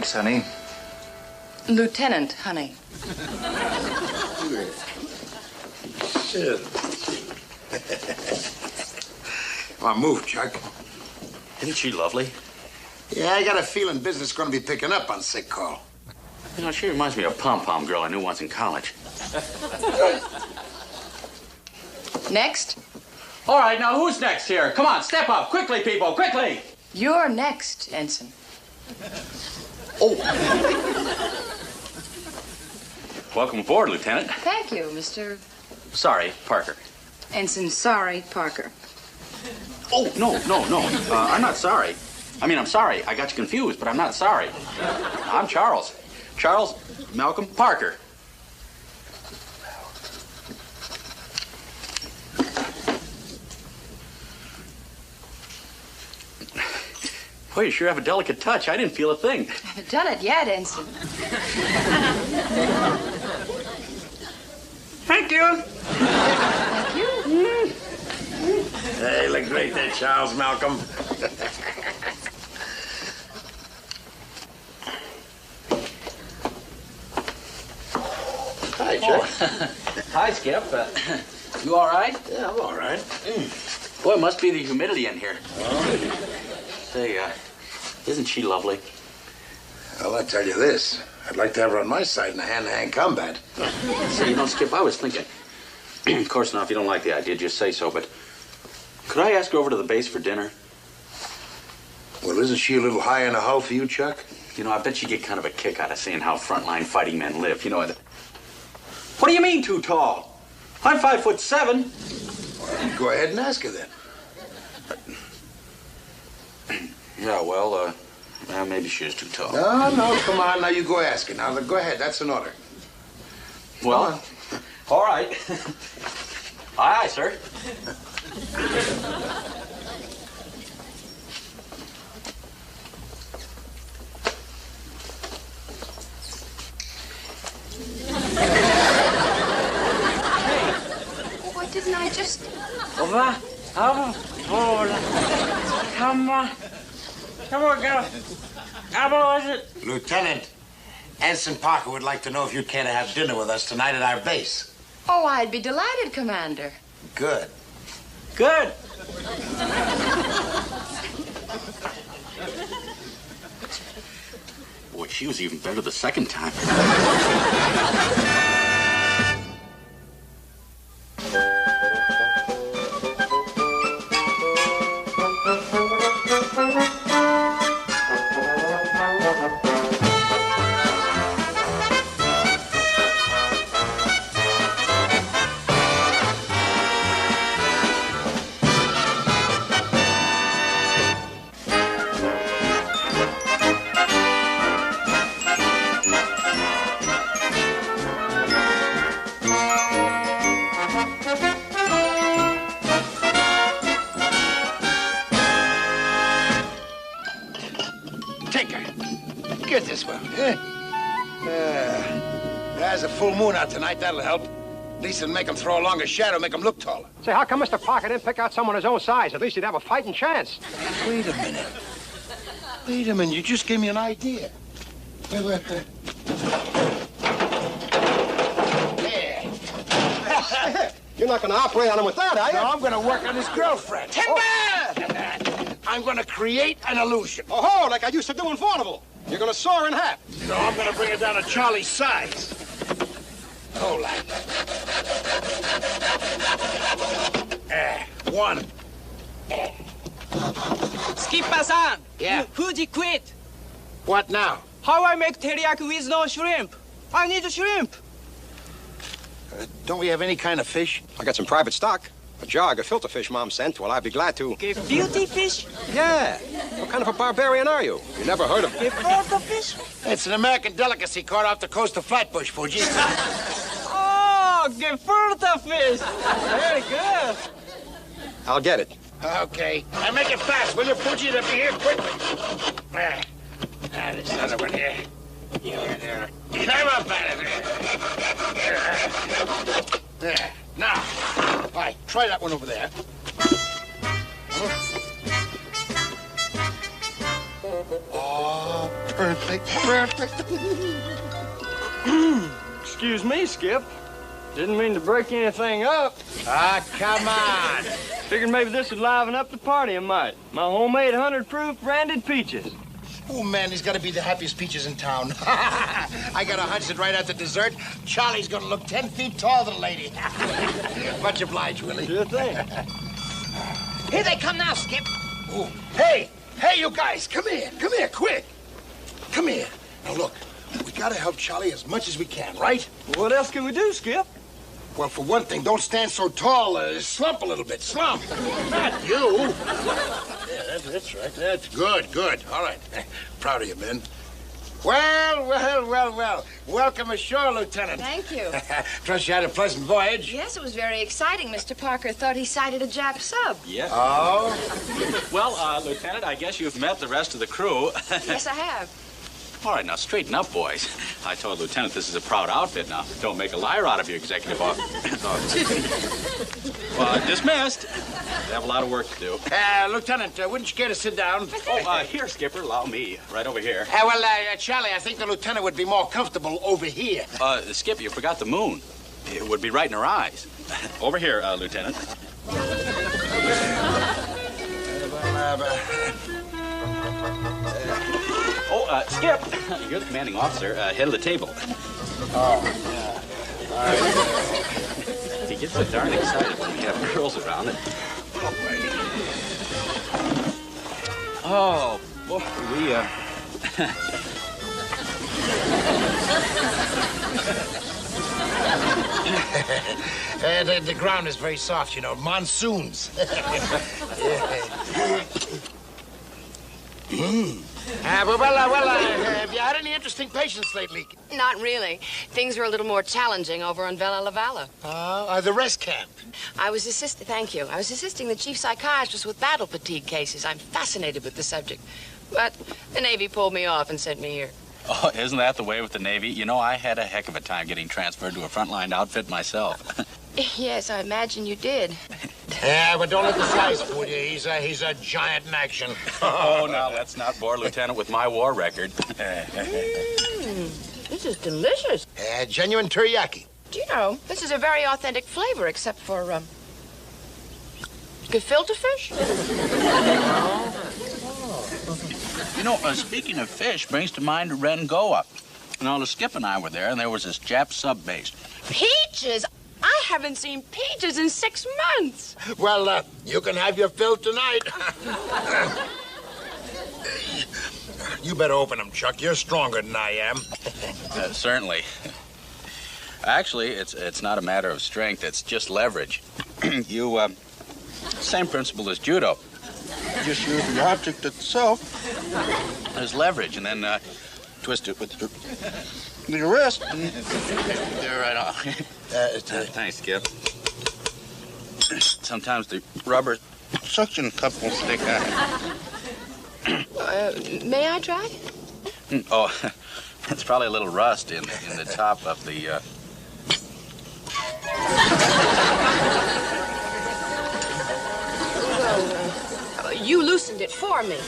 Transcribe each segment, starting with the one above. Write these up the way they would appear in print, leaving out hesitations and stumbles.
Thanks, honey. Lieutenant, honey. Shit. Come on, move, Chuck. Isn't she lovely? Yeah, I got a feeling business is going to be picking up on sick call. You know, she reminds me of a pom-pom girl I knew once in college. Next? All right, now who's next here? Come on, step up. Quickly, people, quickly. You're next, Ensign. Oh. Welcome aboard, Lieutenant. Thank you, Mr. Sorry, Parker. Ensign, sorry, Parker. Oh, no. I'm not sorry. I mean, I'm sorry. I got you confused, but I'm not sorry. I'm Charles. Charles Malcolm Parker. Boy, you sure have a delicate touch. I didn't feel a thing. I haven't done it yet, Ensign. Thank you. Thank you. Hey, look great there, Charles Malcolm. Hi, Chuck. Hi, Skip. You all right? Yeah, I'm all right. Boy, it must be the humidity in here. Say, isn't she lovely? Well, I'll tell you this. I'd like to have her on my side in a hand-to-hand combat. Say, you know, Skip, I was thinking. Of course, now, if you don't like the idea, just say so, but could I ask her over to the base for dinner? Well, isn't she a little high in the hull for you, Chuck? You know, I bet you get kind of a kick out of seeing how frontline fighting men live. You know, what do you mean too tall? I'm 5'7". Well, you go ahead and ask her then. Yeah, well, maybe she is too tall. No, come on. Now you go ask her. Now, go ahead. That's an order. Well, all right. Aye, aye, sir. What didn't I just... Come on, girl. How was it? Lieutenant, Ensign Parker would like to know if you'd care to have dinner with us tonight at our base. Oh, I'd be delighted, Commander. Good. Good. Boy, she was even better the second time. Get this one. There's a full moon out tonight. That'll help. At least it'll make him throw a longer shadow, make him look taller. Say, how come Mr. Parker didn't pick out someone his own size? At least he'd have a fighting chance. Wait a minute. Wait a minute. You just gave me an idea. Wait. There. You're not going to operate on him with that, are you? No, I'm going to work on his girlfriend. Timber! I'm going to create an illusion. Oh, like I used to do in Vaudeville. You're going to saw her in half. No, I'm going to bring her down to Charlie's size. Hold on. One. Skipper-san. Yeah? Fuji quit. What now? How I make teriyaki with no shrimp? I need shrimp. Don't we have any kind of fish? I got some private stock. A jog of filter fish Mom sent. Well, I'd be glad to. Gefilte fish? Yeah. What kind of a barbarian are you? You never heard of it. Gefilte fish? It's an American delicacy caught off the coast of Flatbush, Fuji. Oh, gefilte fish. Very good. I'll get it. Okay. Now make it fast, will you, Fuji? To be here quickly. This other one here. Climb up out of there. There. Now, all right, try that one over there. Oh, Oh, perfect, perfect. Excuse me, Skip. Didn't mean to break anything up. Ah, come on. Figured maybe this would liven up the party a mite. My homemade 100-proof branded peaches. Oh, man, these got to be the happiest peaches in town. I got a hunch that right after dessert, Charlie's going to look 10 feet taller than the lady. Much obliged, Willie. Sure thing. Here they come now, Skip. Oh, hey, you guys, come here, quick. Come here. Now, look, we got to help Charlie as much as we can, right? What else can we do, Skip? Well, for one thing, don't stand so tall. Slump a little bit, slump. Not you. Yeah, that's right. That's good. All right. Proud of you, men. Well. Welcome ashore, Lieutenant. Thank you. Trust you had a pleasant voyage. Yes, it was very exciting. Mr. Parker thought he sighted a Jap sub. Yes. Oh? Well, Lieutenant, I guess you've met the rest of the crew. Yes, I have. All right, now, straighten up, boys. I told Lieutenant this is a proud outfit now. Don't make a liar out of you, Executive Officer. Dismissed. They have a lot of work to do. Lieutenant, wouldn't you care to sit down? Here, Skipper, allow me. Right over here. Charlie, I think the lieutenant would be more comfortable over here. Skip, you forgot the moon. It would be right in her eyes. Over here, Lieutenant. Skip, you're the commanding officer, head of the table. Oh, yeah. All right. He gets so darn excited when we have girls around it. Oh, boy, The ground is very soft, you know. Monsoons. Have you had any interesting patients lately? Not really. Things are a little more challenging over on Vella La Valla. The rest camp. I was assisting the chief psychiatrist with battle fatigue cases. I'm fascinated with the subject. But the Navy pulled me off and sent me here. Oh, isn't that the way with the Navy? You know, I had a heck of a time getting transferred to a frontline outfit myself. Yes, I imagine you did. Yeah, but don't let the size fool you. He's a giant in action. Oh, now let's not bore Lieutenant with my war record. This is delicious. Genuine teriyaki. Do you know, this is a very authentic flavor, except for, gefilte fish? You know, speaking of fish, brings to mind Rengoa. You know, Skip and I were there, and there was this Jap sub base. Peaches? I haven't seen peaches in 6 months. Well, you can have your fill tonight. You better open them, Chuck. You're stronger than I am. Certainly. Actually, it's not a matter of strength. It's just leverage. Same principle as judo. Just use the object itself as leverage, and then twist it with the wrist. You're right on. Thanks, Skip. Sometimes the rubber suction cup will stick out. May I try? Oh, it's probably a little rust in the top of the... You loosened it for me.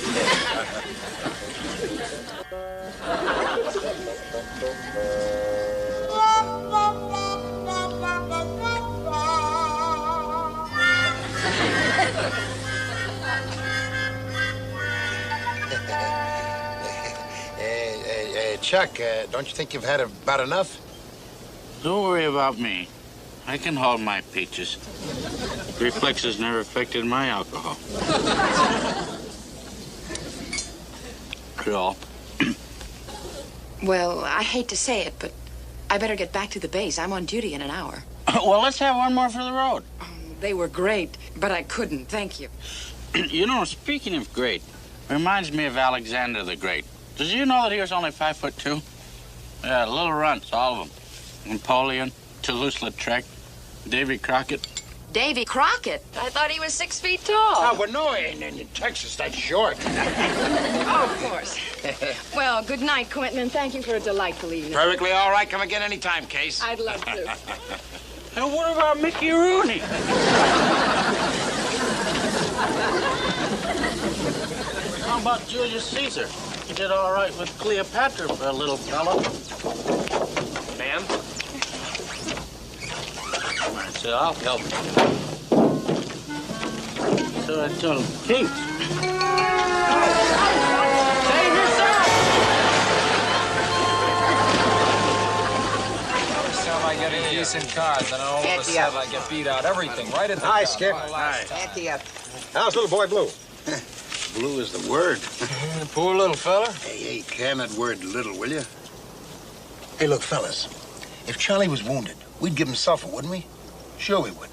Chuck, don't you think you've had about enough? Don't worry about me. I can hold my peaches. Reflexes never affected my alcohol. Cool. Well, I hate to say it, but I better get back to the base. I'm on duty in an hour. Well, let's have one more for the road. They were great, but I couldn't. Thank you. You know, speaking of great, reminds me of Alexander the Great. Did you know that he was only 5'2"? Yeah, little runts, all of them. Napoleon, Toulouse-Lautrec, Davy Crockett. Davy Crockett? I thought he was 6 feet tall. Oh, well, no, in Texas, that's short. Oh, of course. Well, good night, Quentin, and thank you for a delightful evening. Perfectly all right. Come again anytime, Case. I'd love to. And what about Mickey Rooney? How about Julius Caesar? You did all right with Cleopatra for a little fellow. Ma'am? So I'll help you. So I told Kate. Save yourself! First time I get any decent cars, and all of a sudden I get beat out. Everything, right at the Hi, top. Skip. Hi. How's little boy Blue? Blue is the word. Poor little fella. Hey, can that word little, will you? Hey, look, fellas. If Charlie was wounded, we'd give him sulfur, wouldn't we? Sure we would.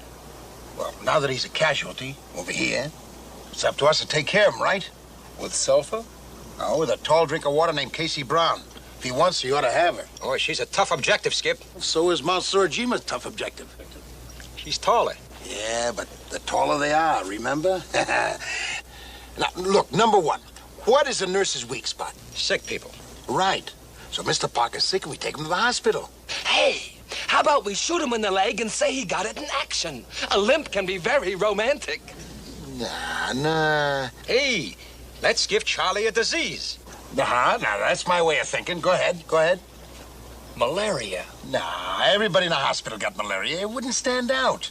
Well, now that he's a casualty over here, it's up to us to take care of him, right? With sulfur? Oh, with a tall drink of water named Casey Brown. If he wants her, you ought to have her. Oh, she's a tough objective, Skip. So is Mount Surajima's tough objective. She's taller. Yeah, but the taller they are, remember? Now, look, number one, what is a nurse's weak spot? Sick people. Right. So Mr. Parker's sick and we take him to the hospital. Hey, how about we shoot him in the leg and say he got it in action? A limp can be very romantic. Nah. Hey, let's give Charlie a disease. Now that's my way of thinking. Go ahead. Malaria. Nah, everybody in the hospital got malaria. It wouldn't stand out.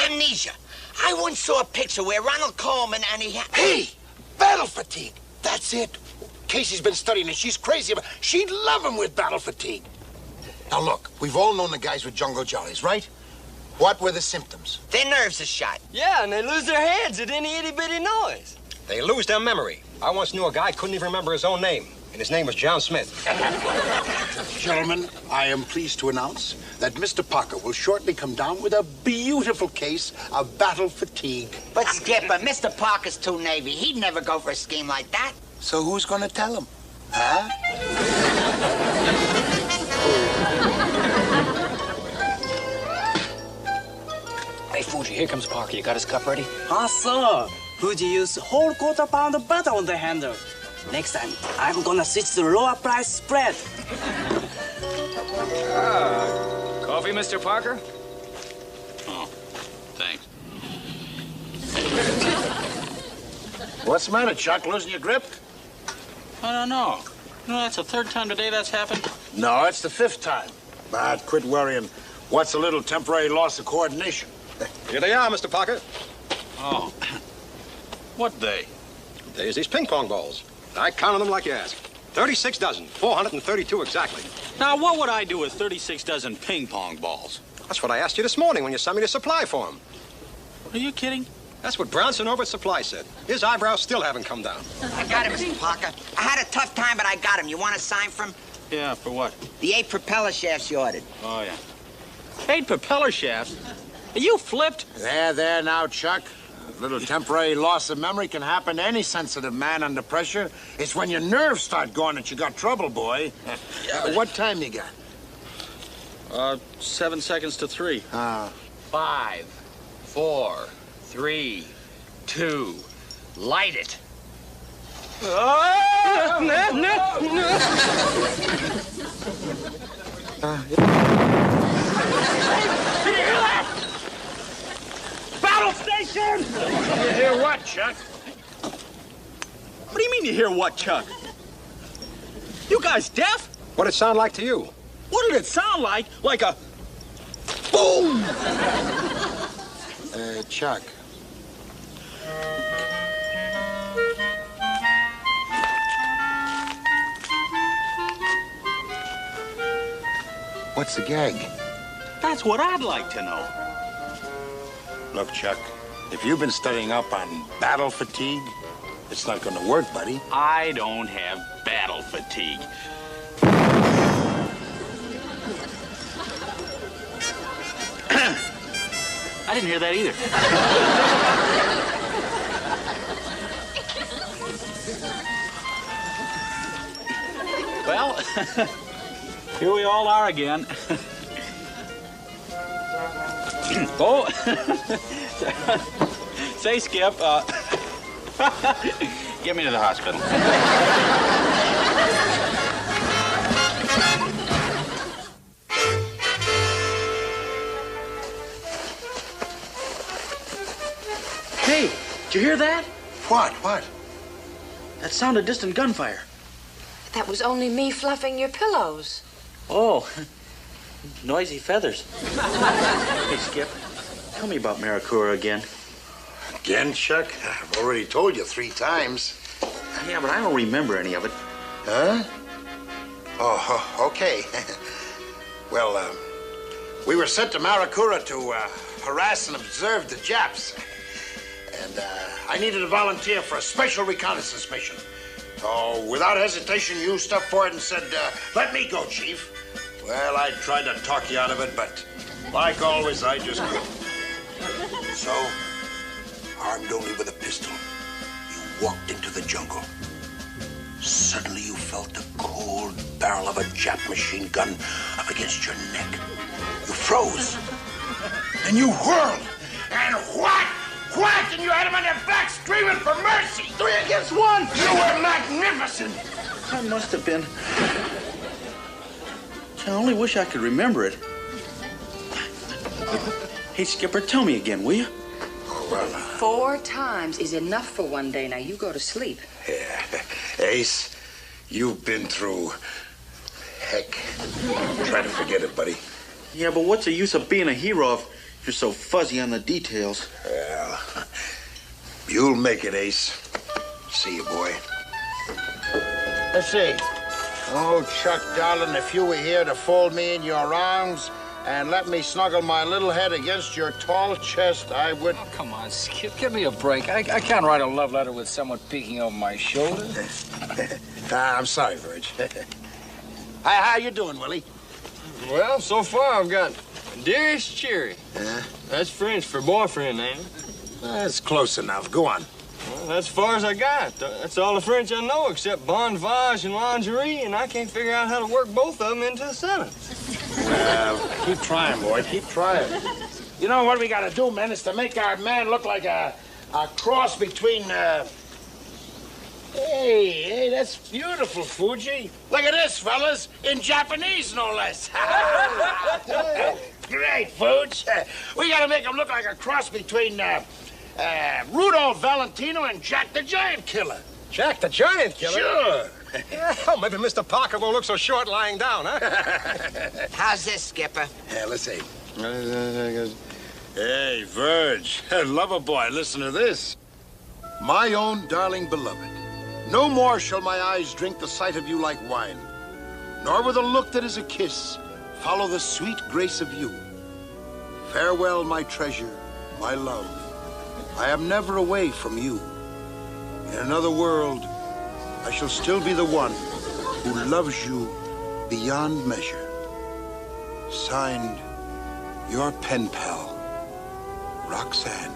Amnesia. I once saw a picture where Ronald Coleman and he had... Hey, battle fatigue. That's it. Casey's been studying it. She's crazy about it. She'd love him with battle fatigue. Now, look, we've all known the guys with jungle jollies, right? What were the symptoms? Their nerves are shot. Yeah, and they lose their heads at any itty-bitty noise. They lose their memory. I once knew a guy couldn't even remember his own name, and his name was John Smith. Gentlemen, I am pleased to announce that Mr. Parker will shortly come down with a beautiful case of battle fatigue. But, Skipper, Mr. Parker's too Navy. He'd never go for a scheme like that. So who's going to tell him? Huh? Hey, Fuji, here comes Parker. You got his cup ready? Ah, sir. Fuji used whole quarter-pound butter on the handle. Next time, I'm gonna switch to lower price spread. Coffee, Mr. Parker? Oh, thanks. What's the matter, Chuck? Losing your grip? I don't know. You know, that's the third time today that's happened. No, it's the fifth time. But quit worrying. What's a little temporary loss of coordination? Here they are, Mr. Parker. Oh. What day? There's these ping pong balls. I counted them like you asked. 36 dozen, 432 exactly. Now, what would I do with 36 dozen ping pong balls? That's what I asked you this morning when you sent me the supply for them. Are you kidding? That's what Brownson over at Supply said. His eyebrows still haven't come down. I got him, Mr. Parker. I had a tough time, but I got him. You want a sign from? Yeah, for what? The 8 propeller shafts you ordered. Oh, yeah. 8 propeller shafts? Are you flipped? There now, Chuck. A little temporary loss of memory can happen to any sensitive man under pressure. It's when your nerves start going that you got trouble, boy. What time you got? 7 seconds to 3. 5, 4, 3, 2, light it. Battle station! You hear what, Chuck? What do you mean you hear what, Chuck? You guys deaf? What'd it sound like to you? What did it sound like? Like a boom! Chuck. What's the gag? That's what I'd like to know. Look, Chuck, if you've been studying up on battle fatigue, it's not going to work, buddy. I don't have battle fatigue. I didn't hear that either. Well, here we all are again. Oh, say, Skip, get me to the hospital. Hey, did you hear that? What? That sounded distant gunfire. That was only me fluffing your pillows. Oh, noisy feathers. Hey, Skip, tell me about Maracura again. Again, Chuck? I've already told you 3 times. Yeah, but I don't remember any of it. Huh? Oh, okay. Well, we were sent to Maracura to harass and observe the Japs. And I needed a volunteer for a special reconnaissance mission. So, without hesitation, you stepped forward and said, let me go, Chief. Well, I tried to talk you out of it, but like always, I just couldn't. So, armed only with a pistol, you walked into the jungle. Suddenly, you felt the cold barrel of a Jap machine gun up against your neck. You froze. And you whirled. And what? And you had them on their back screaming for mercy. 3 against 1. You were magnificent. I must have been. I only wish I could remember it. Hey, Skipper, tell me again, will you? Oh, well. 4 times is enough for one day. Now, you go to sleep. Yeah. Ace, you've been through heck. Try to forget it, buddy. Yeah, but what's the use of being a hero if you're so fuzzy on the details? Well, you'll make it, Ace. See you, boy. Let's see. Oh, Chuck, darling, if you were here to fold me in your arms and let me snuggle my little head against your tall chest, I would... Oh, come on, Skip, give me a break. I can't write a love letter with someone peeking over my shoulder. I'm sorry, Verge. How you doing, Willie? Well, so far I've got Dearest Cherry. Yeah? That's French for boyfriend, ain't it? That's close enough. Go on. Well, that's as far as I got. That's all the French I know except bon voyage and lingerie, and I can't figure out how to work both of them into a sentence. Well, keep trying, boy. Keep trying. You know what we gotta do, man, is to make our man look like a cross between, Hey, that's beautiful, Fuji. Look at this, fellas. In Japanese, no less. Great, Fuji. We gotta make him look like a cross between, Rudolph Valentino and Jack the Giant Killer. Jack the Giant Killer? Sure. Oh, maybe Mr. Parker won't look so short lying down, huh? How's this, Skipper? Yeah, let's see. Hey, Verge. Lover boy, listen to this. My own darling beloved, no more shall my eyes drink the sight of you like wine, nor with a look that is a kiss follow the sweet grace of you. Farewell, my treasure, my love. I am never away from you. In another world, I shall still be the one who loves you beyond measure. Signed, your pen pal, Roxanne.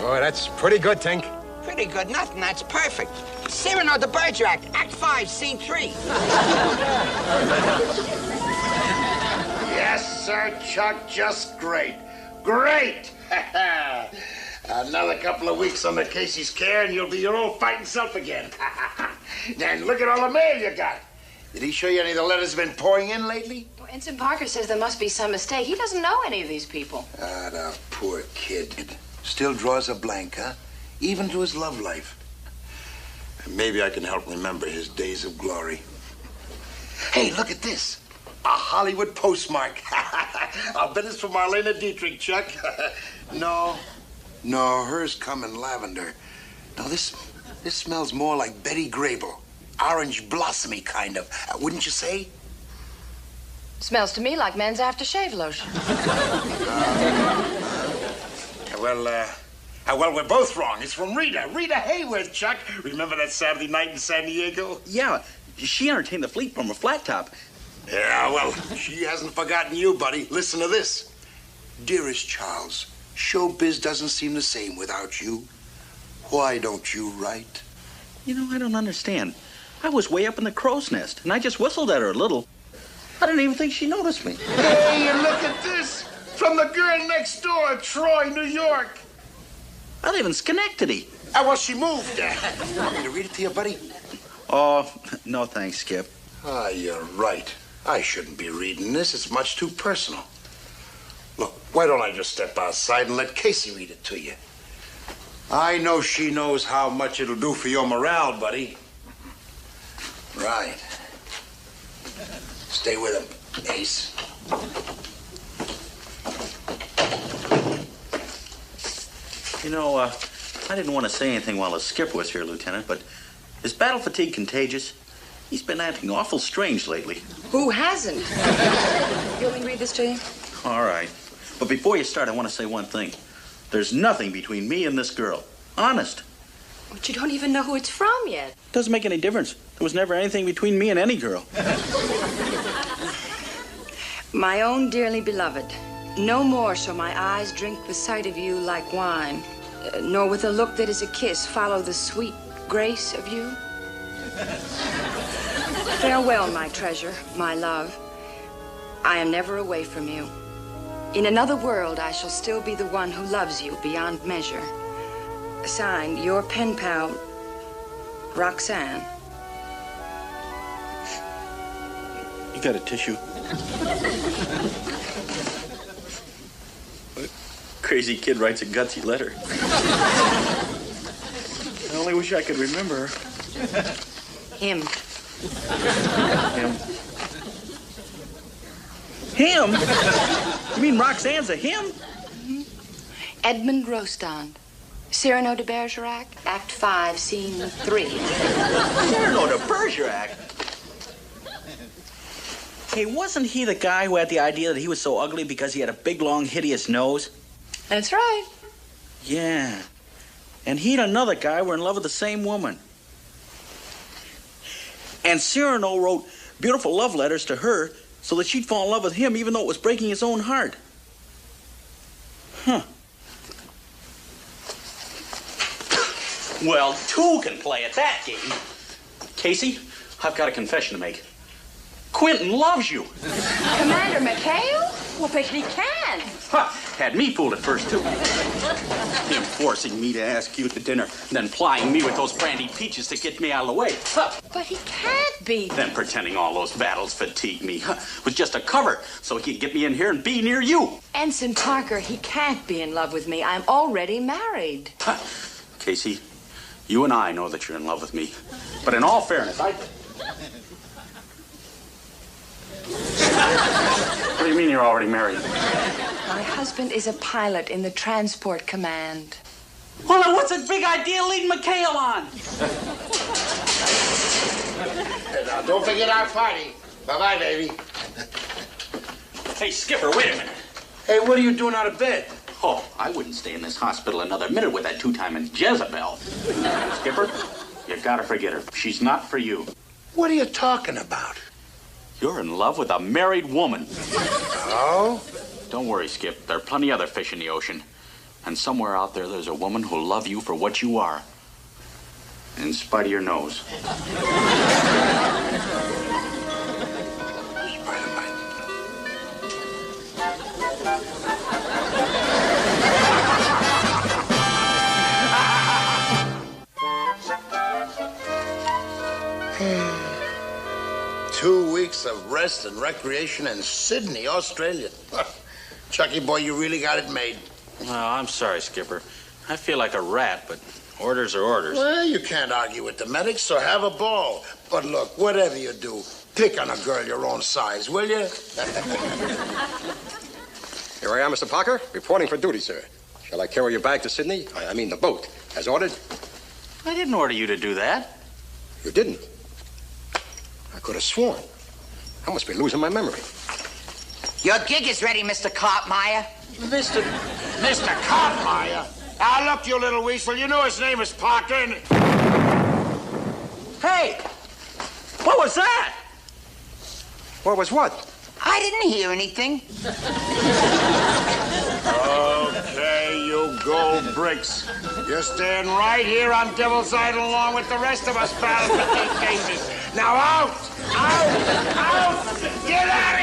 Oh, that's pretty good, Tink. Pretty good, nothing. That's perfect. Cyrano de Bergerac, Act 5, Scene 3. Yes, sir, Chuck, just great. Great! Another couple of weeks under Casey's care and you'll be your old fighting self again. And look at all the mail you got. Did he show you any of the letters been pouring in lately? Well, Ensign Parker says there must be some mistake. He doesn't know any of these people. Ah, the poor kid. Still draws a blank, huh? Even to his love life. Maybe I can help remember his days of glory. Hey, look at this. A Hollywood postmark. I'll bet it's from Marlena Dietrich, Chuck. No, hers come in lavender. No, this smells more like Betty Grable. Orange blossomy kind of, wouldn't you say? Smells to me like men's aftershave lotion. Well, we're both wrong. It's from Rita. Rita Hayworth, Chuck. Remember that Saturday night in San Diego? Yeah, she entertained the fleet from a flat top. Yeah, well, she hasn't forgotten you, buddy. Listen to this. Dearest Charles, showbiz doesn't seem the same without you. Why don't you write? You know, I don't understand. I was way up in the crow's nest, and I just whistled at her a little. I didn't even think she noticed me. Hey, and look at this. From the girl next door, Troy, New York. I live in Schenectady. Well, she moved. Want me to read it to you, buddy? Oh, no thanks, Skip. Ah, you're right. I shouldn't be reading this. It's much too personal. Look, why don't I just step outside and let Casey read it to you? I know she knows how much it'll do for your morale, buddy. Right. Stay with him, Ace. You know, I didn't want to say anything while the skipper was here, Lieutenant, but is battle fatigue contagious? He's been acting awful strange lately. Who hasn't? You want me to read this to you? All right. But before you start, I want to say one thing. There's nothing between me and this girl. Honest. But you don't even know who it's from yet. Doesn't make any difference. There was never anything between me and any girl. My own dearly beloved, no more shall my eyes drink the sight of you like wine, nor with a look that is a kiss follow the sweet grace of you. Farewell, my treasure, my love. I am never away from you. In another world, I shall still be the one who loves you beyond measure. Signed, your pen pal, Roxanne. You got a tissue? What crazy kid writes a gutsy letter? I only wish I could remember her. Him. Him? You mean Roxanne's a him? Mm-hmm. Edmond Rostand. Cyrano de Bergerac, Act 5, Scene 3. Cyrano de Bergerac? Hey, wasn't he the guy who had the idea that he was so ugly because he had a big, long, hideous nose? That's right. Yeah. And he and another guy were in love with the same woman. And Cyrano wrote beautiful love letters to her so that she'd fall in love with him even though it was breaking his own heart. Huh. Well, two can play at that game. Casey, I've got a confession to make. Quentin loves you. Commander McHale? Well, but he can. Huh. Had me fooled at first, too. Him forcing me to ask you to dinner, then plying me with those brandy peaches to get me out of the way. Huh. But he can't be. Then pretending all those battles fatigued me. Huh. Was just a cover so he could get me in here and be near you. Ensign Parker, he can't be in love with me. I'm already married. Huh. Casey, you and I know that you're in love with me. But in all fairness, What do you mean you're already married? My husband is a pilot in the Transport Command. Well, then what's the big idea leading McHale on? Now, don't forget our party. Bye-bye, baby. Hey, Skipper, wait a minute. Hey, what are you doing out of bed? Oh, I wouldn't stay in this hospital another minute with that two-timing Jezebel. Skipper, you gotta forget her. She's not for you. What are you talking about? You're in love with a married woman. Oh? Don't worry, Skip. There are plenty other fish in the ocean. And somewhere out there's a woman who'll love you for what you are. In spite of your nose. Two weeks of rest and recreation in Sydney, Australia. Chucky boy, you really got it made. Oh, I'm sorry, Skipper. I feel like a rat, but orders are orders. Well, you can't argue with the medics, so have a ball. But look, whatever you do, pick on a girl your own size, will you? Here I am, Mr. Parker, reporting for duty, sir. Shall I carry your bag to Sydney? I mean the boat, as ordered? I didn't order you to do that. You didn't? I could have sworn. I must be losing my memory. Your gig is ready, Mr. Cartmeyer. Mr. Cartmeyer? Now, look, you little weasel. You know his name is Parker, and... Hey! What was that? What was what? I didn't hear anything. Okay, you gold bricks. You're staying right here on Devil's Idol along with the rest of us battle for these cases. Now out! Out! Out! Get out of